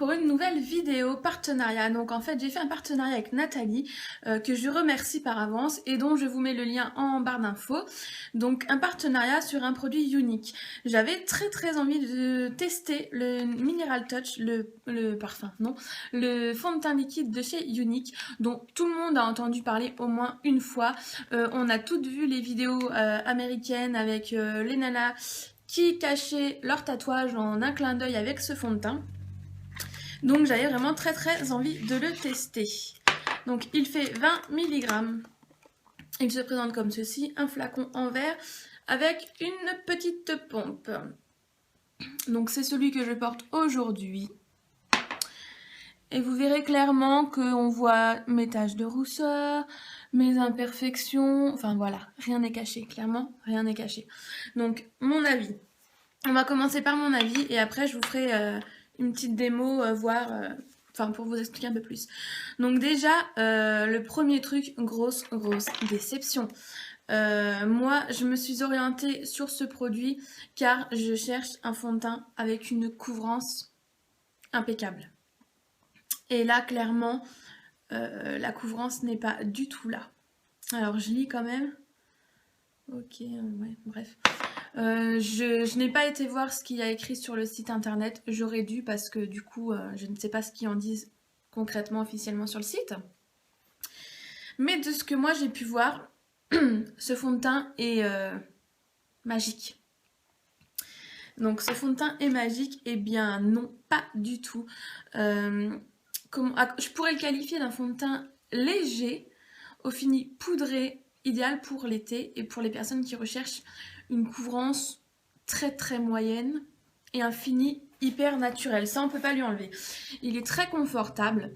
pour une nouvelle vidéo partenariat. Donc en fait j'ai fait un partenariat avec Nathalie que je remercie par avance et dont je vous mets le lien en barre d'infos. Donc un partenariat sur un produit unique. J'avais très envie de tester le Mineral Touch, le parfum, non, le fond de teint liquide de chez Unique, dont tout le monde a entendu parler au moins une fois. On a toutes vu les vidéos américaines avec les nanas qui cachaient leur tatouage en un clin d'œil avec ce fond de teint. Donc j'avais vraiment très envie de le tester. Donc il fait 20 mg. Il se présente comme ceci, un flacon en verre avec une petite pompe. Donc c'est celui que je porte aujourd'hui. Et vous verrez clairement qu'on voit mes taches de rousseur, mes imperfections, enfin voilà, rien n'est caché, clairement, rien n'est caché. Donc mon avis, on va commencer par mon avis et après je vous ferai une petite démo, pour vous expliquer un peu plus. Donc déjà, le premier truc, grosse déception. Moi, je me suis orientée sur ce produit car je cherche un fond de teint avec une couvrance impeccable. Et là, clairement, la couvrance n'est pas du tout là. Alors, je lis quand même. Ok, ouais, bref. Je n'ai pas été voir ce qu'il y a écrit sur le site internet. J'aurais dû parce que du coup, je ne sais pas ce qu'ils en disent concrètement, officiellement sur le site. Mais de ce que moi j'ai pu voir, ce fond de teint est magique. Donc ce fond de teint est magique? Eh bien non, pas du tout. Je pourrais le qualifier d'un fond de teint léger, au fini poudré, idéal pour l'été et pour les personnes qui recherchent une couvrance très moyenne et un fini hyper naturel. Ça, on peut pas lui enlever. Il est très confortable.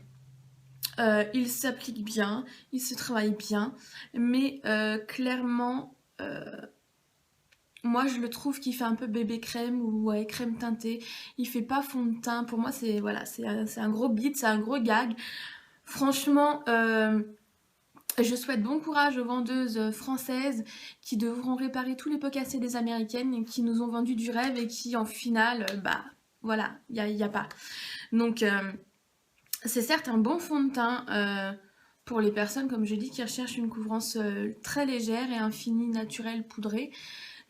Il s'applique bien, il se travaille bien, mais clairement, moi je le trouve qu'il fait un peu bébé crème ou crème teintée. Il fait pas fond de teint. Pour moi, c'est un gros bide, c'est un gros gag. Franchement, je souhaite bon courage aux vendeuses françaises qui devront réparer tous les pots cassés des américaines et qui nous ont vendu du rêve et qui en finale, voilà, il y a pas. Donc c'est certes un bon fond de teint pour les personnes, comme je dis, qui recherchent une couvrance très légère et un fini naturel poudré.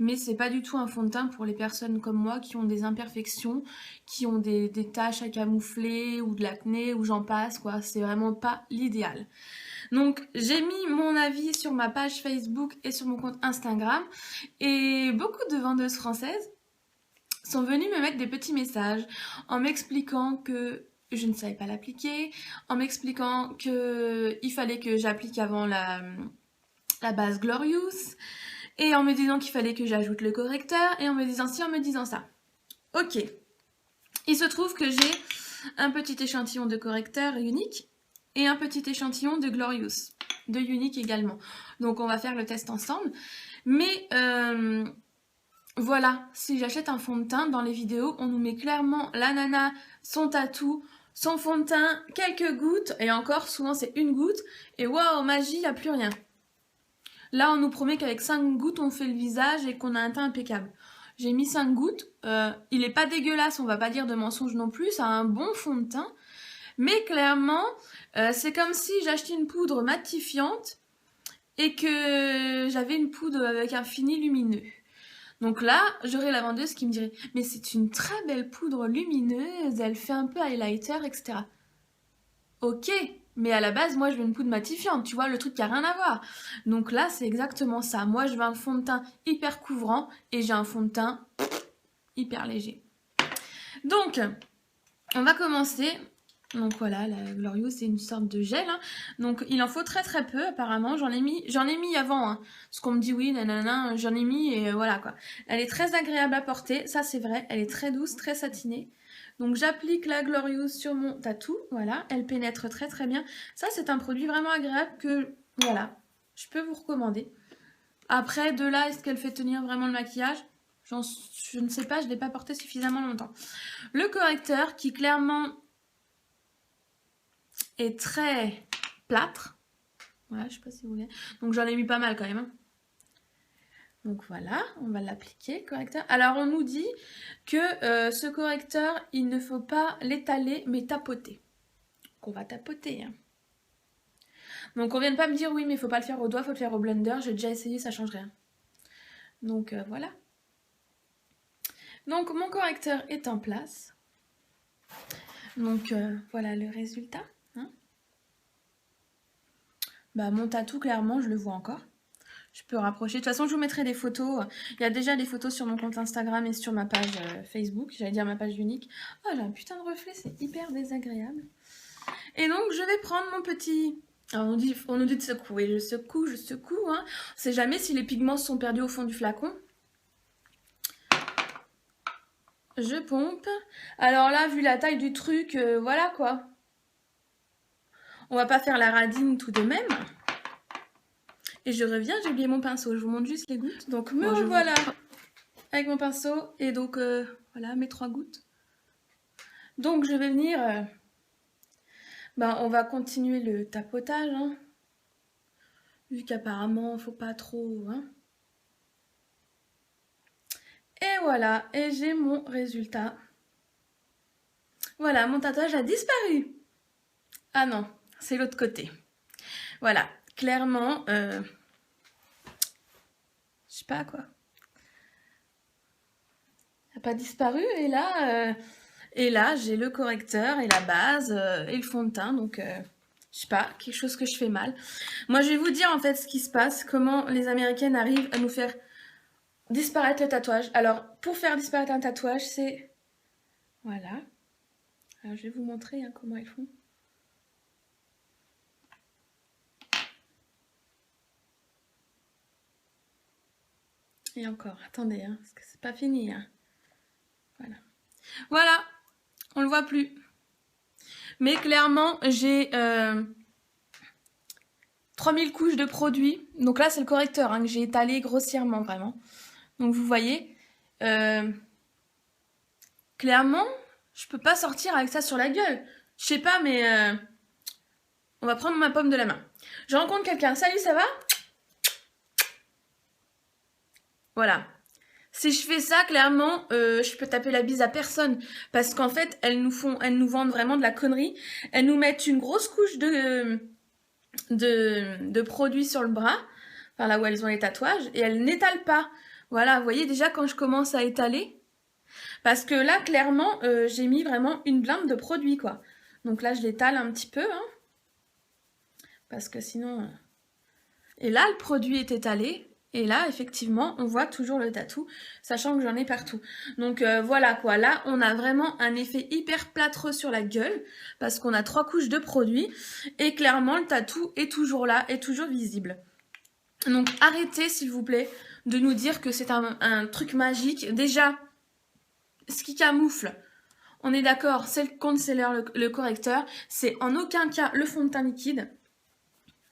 Mais c'est pas du tout un fond de teint pour les personnes comme moi qui ont des imperfections, qui ont des taches à camoufler ou de l'acné ou j'en passe, quoi. C'est vraiment pas l'idéal. Donc j'ai mis mon avis sur ma page Facebook et sur mon compte Instagram et beaucoup de vendeuses françaises sont venues me mettre des petits messages en m'expliquant que je ne savais pas l'appliquer, en m'expliquant qu'il fallait que j'applique avant la base Glorious, et en me disant qu'il fallait que j'ajoute le correcteur, et en me disant ci, en me disant ça. Ok. Il se trouve que j'ai un petit échantillon de correcteur unique et un petit échantillon de Glorious, de unique également. Donc on va faire le test ensemble. Mais voilà, si j'achète un fond de teint, dans les vidéos, on nous met clairement la nana, son tatou, son fond de teint, quelques gouttes, et encore, souvent c'est une goutte, et waouh, magie, il n'y a plus rien. Là, on nous promet qu'avec 5 gouttes, on fait le visage et qu'on a un teint impeccable. J'ai mis 5 gouttes, il n'est pas dégueulasse, on va pas dire de mensonge non plus, ça a un bon fond de teint, mais clairement, c'est comme si j'achetais une poudre matifiante et que j'avais une poudre avec un fini lumineux. Donc là, j'aurais la vendeuse qui me dirait « Mais c'est une très belle poudre lumineuse, elle fait un peu highlighter, etc. » Ok, mais à la base, moi, je veux une poudre matifiante, tu vois, le truc qui a rien à voir. Donc là, c'est exactement ça. Moi, je veux un fond de teint hyper couvrant et j'ai un fond de teint hyper léger. Donc, on va commencer. Donc voilà, la Glorious, c'est une sorte de gel. Hein. Donc il en faut très peu apparemment. J'en ai mis avant. Hein. Parce qu'on me dit oui, nanana, j'en ai mis et voilà quoi. Elle est très agréable à porter, ça c'est vrai. Elle est très douce, très satinée. Donc j'applique la Glorious sur mon tatou. Voilà, elle pénètre très bien. Ça c'est un produit vraiment agréable que, voilà, je peux vous recommander. Après, de là, est-ce qu'elle fait tenir vraiment le maquillage ? Je ne sais pas, je ne l'ai pas porté suffisamment longtemps. Le correcteur qui clairement est très plâtre. Voilà, je sais pas si vous voulez. Donc j'en ai mis pas mal quand même. Hein. Donc voilà, on va l'appliquer, le correcteur. Alors on nous dit que ce correcteur, il ne faut pas l'étaler, mais tapoter. Donc on va tapoter. Hein. Donc on vient de pas me dire oui, mais il faut pas le faire au doigt, il faut le faire au blender. J'ai déjà essayé, ça change rien. Donc voilà. Donc mon correcteur est en place. Donc voilà le résultat. Hein. Bah, mon tatou, clairement, je le vois encore. Je peux rapprocher. De toute façon, je vous mettrai des photos. Il y a déjà des photos sur mon compte Instagram et sur ma page Facebook. J'allais dire ma page unique. Oh, j'ai un putain de reflet, c'est hyper désagréable. Et donc, je vais prendre mon petit... Alors, on nous dit de secouer. Je secoue, hein. On sait jamais si les pigments sont perdus au fond du flacon. Je pompe. Alors là, vu la taille du truc, voilà quoi. On va pas faire la radine tout de même. Et je reviens, j'ai oublié mon pinceau. Je vous montre juste les gouttes. Donc me revoilà avec mon pinceau. Et donc voilà mes 3 gouttes. Donc je vais venir... on va continuer le tapotage. Hein, vu qu'apparemment, faut pas trop... Hein. Et voilà, et j'ai mon résultat. Voilà, mon tatouage a disparu. Ah non, c'est l'autre côté. Voilà, clairement... je sais pas quoi. Il n'a pas disparu, et là j'ai le correcteur et la base et le fond de teint, donc je sais pas, quelque chose que je fais mal. Moi je vais vous dire en fait ce qui se passe, comment les Américaines arrivent à nous faire disparaître le tatouage. Alors pour faire disparaître un tatouage, c'est... Voilà. Alors je vais vous montrer hein, comment elles font. Et encore, attendez, hein, parce que c'est pas fini. Hein. Voilà. Voilà, on le voit plus. Mais clairement, j'ai 3000 couches de produit. Donc là, c'est le correcteur hein, que j'ai étalé grossièrement, vraiment. Donc vous voyez, clairement, je peux pas sortir avec ça sur la gueule. Je sais pas, mais on va prendre ma pomme de la main. Je rencontre quelqu'un. Salut, ça va? Voilà. Si je fais ça, clairement, je peux taper la bise à personne. Parce qu'en fait, elles nous vendent vraiment de la connerie. Elles nous mettent une grosse couche de produits sur le bras. Enfin, là où elles ont les tatouages. Et elles n'étalent pas. Voilà, vous voyez déjà quand je commence à étaler. Parce que là, clairement, j'ai mis vraiment une blinde de produits, quoi. Donc là, je l'étale un petit peu. Hein, parce que sinon... Et là, le produit est étalé. Et là, effectivement, on voit toujours le tatou, sachant que j'en ai partout. Donc voilà quoi, là, on a vraiment un effet hyper plâtreux sur la gueule, parce qu'on a 3 couches de produit, et clairement, le tatou est toujours là, est toujours visible. Donc arrêtez, s'il vous plaît, de nous dire que c'est un truc magique. Déjà, ce qui camoufle, on est d'accord, c'est le concealer, le correcteur, c'est en aucun cas le fond de teint liquide.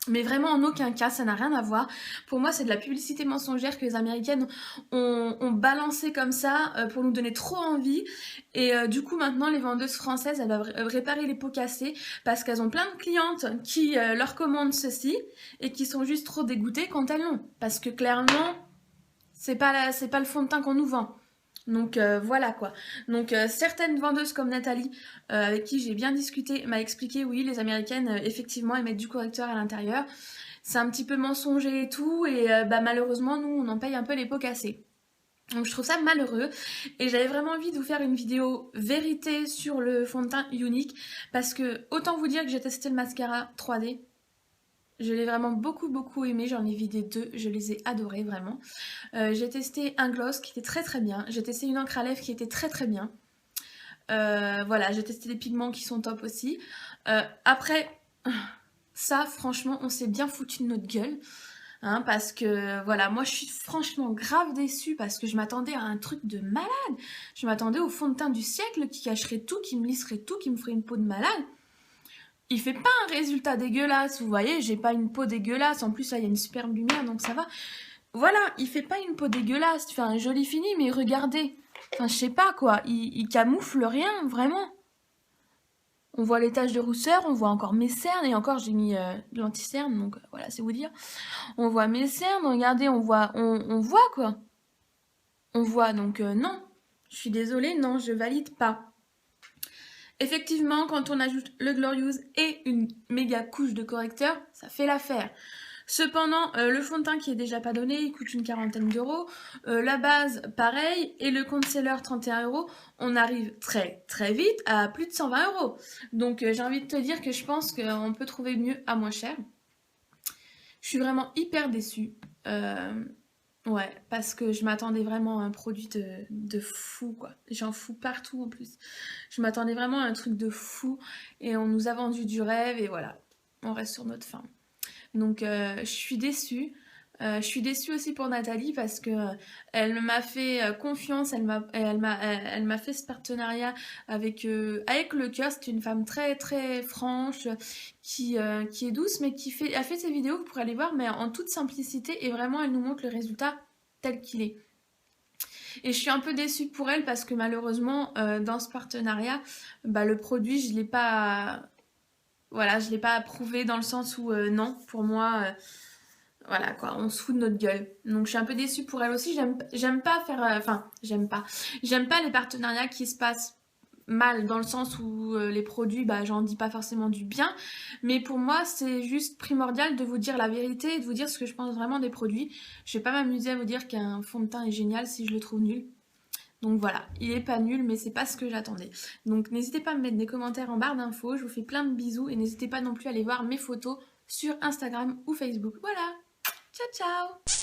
Mais vraiment en aucun cas, ça n'a rien à voir. Pour moi, c'est de la publicité mensongère que les Américaines ont balancé comme ça pour nous donner trop envie. Et du coup, maintenant, les vendeuses françaises, elles doivent réparer les pots cassés parce qu'elles ont plein de clientes qui leur commandent ceci et qui sont juste trop dégoûtées quand elles l'ont. Parce que clairement, c'est pas le fond de teint qu'on nous vend. Donc voilà quoi. Donc certaines vendeuses comme Nathalie, avec qui j'ai bien discuté, m'a expliqué oui, les Américaines, effectivement, elles mettent du correcteur à l'intérieur. C'est un petit peu mensonger et tout, et malheureusement, nous, on en paye un peu les pots cassés. Donc je trouve ça malheureux, et j'avais vraiment envie de vous faire une vidéo vérité sur le fond de teint unique, parce que autant vous dire que j'ai testé le mascara 3D, je l'ai vraiment beaucoup aimé, j'en ai vidé 2, je les ai adorés vraiment. J'ai testé un gloss qui était très bien, j'ai testé une encre à lèvres qui était très bien. Voilà, j'ai testé des pigments qui sont top aussi. Après, ça franchement, on s'est bien foutu de notre gueule. Hein, parce que voilà, moi je suis franchement grave déçue parce que je m'attendais à un truc de malade. Je m'attendais au fond de teint du siècle qui cacherait tout, qui me lisserait tout, qui me ferait une peau de malade. Il fait pas un résultat dégueulasse, vous voyez, j'ai pas une peau dégueulasse, en plus là il y a une superbe lumière donc ça va. Voilà, il fait pas une peau dégueulasse, il fait un joli fini, mais regardez, enfin je sais pas quoi, il camoufle rien, vraiment. On voit les taches de rousseur, on voit encore mes cernes, et encore j'ai mis de l'anti-cerne, donc voilà, c'est vous dire. On voit mes cernes, regardez, on voit quoi. On voit, donc non. Je suis désolée, non, je valide pas. Effectivement, quand on ajoute le Glorious et une méga couche de correcteur, ça fait l'affaire. Cependant, le fond de teint qui est déjà pas donné, il coûte une quarantaine d'euros. La base, pareil. Et le concealer, 31 euros. On arrive très très vite à plus de 120 euros. Donc j'ai envie de te dire que je pense qu'on peut trouver mieux à moins cher. Je suis vraiment hyper déçue. Ouais, parce que je m'attendais vraiment à un produit de fou, quoi. J'en fous partout en plus. Je m'attendais vraiment à un truc de fou et on nous a vendu du rêve et voilà, on reste sur notre faim. Donc je suis déçue. Je suis déçue aussi pour Nathalie parce que elle m'a fait confiance, elle m'a fait ce partenariat avec le cœur. C'est une femme très très franche qui est douce mais a fait ses vidéos que vous pourrez aller voir mais en toute simplicité et vraiment elle nous montre le résultat tel qu'il est. Et je suis un peu déçue pour elle parce que malheureusement dans ce partenariat, bah, le produit je l'ai pas, voilà, je l'ai pas approuvé dans le sens où non, pour moi voilà quoi, on se fout de notre gueule. Donc je suis un peu déçue pour elle aussi. J'aime pas faire, enfin j'aime pas les partenariats qui se passent mal dans le sens où les produits, bah j'en dis pas forcément du bien. Mais pour moi c'est juste primordial de vous dire la vérité et de vous dire ce que je pense vraiment des produits. Je vais pas m'amuser à vous dire qu'un fond de teint est génial si je le trouve nul. Donc voilà, il est pas nul, mais c'est pas ce que j'attendais. Donc n'hésitez pas à me mettre des commentaires en barre d'infos. Je vous fais plein de bisous et n'hésitez pas non plus à aller voir mes photos sur Instagram ou Facebook. Voilà, ciao ciao!